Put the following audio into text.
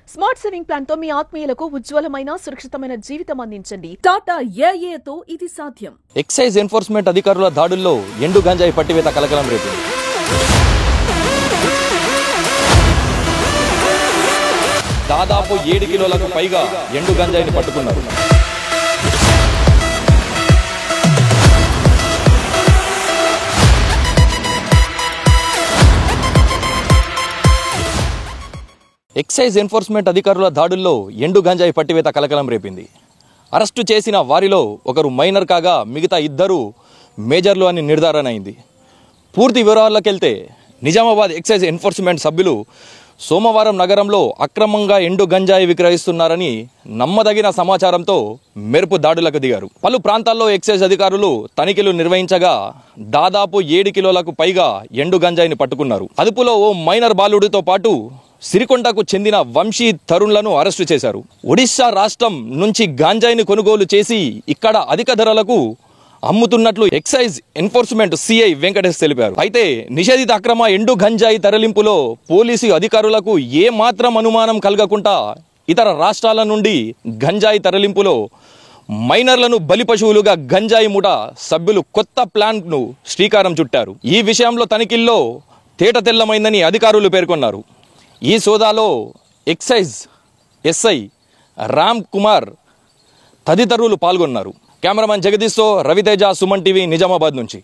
Smart saving plan తో మీ ఆత్మీయులకు ఉజ్వలమైన సురక్షితమైన జీవితం అందించండి. టాటా ఏఏతో ఇది సాధ్యం. ఎక్సైజ్ ఎన్ఫోర్స్మెంట్ అధికారుల దాడుల్లో ఎండు గంజాయి పట్టివేత కలకలం రేపింది. దాదాపు 7 కిలోలకు పైగా ఎండు గంజాయిని పట్టుకున్నారు. ఎక్సైజ్ ఎన్ఫోర్స్మెంట్ అధికారుల దాడుల్లో ఎండు గంజాయి పట్టివేత కలకలం రేపింది. అరెస్టు చేసిన వారిలో ఒకరు మైనర్ కాగా మిగతా 2 మేజర్లు అని నిర్ధారణ అయింది. పూర్తి వివరాల్లోకి వెళ్తే నిజామాబాద్ ఎక్సైజ్ ఎన్ఫోర్స్మెంట్ సభ్యులు సోమవారం నగరంలో అక్రమంగా ఎండు గంజాయి విక్రయిస్తున్నారని నమ్మదగిన సమాచారంతో మెరుపు దాడులకు దిగారు. పలు ప్రాంతాల్లో ఎక్సైజ్ అధికారులు తనిఖీలు నిర్వహించగా దాదాపు 7 కిలోలకు పైగా ఎండు గంజాయిని పట్టుకున్నారు. అదుపులో ఓ మైనర్ బాలుడితో పాటు సిరికొండకు చెందిన వంశీ తరుణ్లను అరెస్టు చేశారు. ఒడిశా రాష్ట్రం నుంచి గాంజాయిని కొనుగోలు చేసి ఇక్కడ అధిక ధరలకు అమ్ముతున్నట్లు ఎక్సైజ్ ఎన్ఫోర్స్మెంట్ సిఐ వెంకటేష్ తెలిపారు. అయితే నిషేధిత అక్రమ ఎండు గంజాయి తరలింపులో పోలీసు అధికారులకు ఏ మాత్రం అనుమానం కలగకుండా ఇతర రాష్ట్రాల నుండి గంజాయి తరలింపులో మైనర్లను బలి పశువులుగా గంజాయి ముఠ సభ్యులు కొత్త ప్లాన్ను శ్రీకారం చుట్టారు. ఈ విషయంలో తనిఖీల్లో తేట తెల్లమైందని అధికారులు పేర్కొన్నారు. ఈ సోదాలో ఎక్సైజ్ ఎస్ఐ రామ్ కుమార్ తదితరులు పాల్గొన్నారు. కెమెరామెన్ జగదీష్తో రవితేజ, సుమన్ టీవీ, నిజామాబాద్ నుంచి.